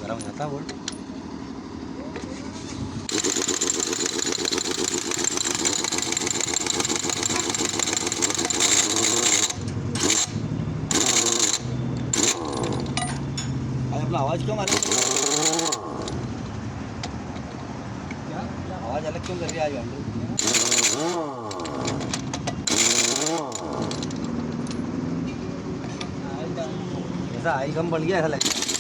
गर्म हो जाता है वो। अपना आवाज़ क्यों मारे? आवाज़ अलग क्यों कर रही है आज गाड़ी? ऐसा हाई कम बढ़ गया ऐसा लगता है।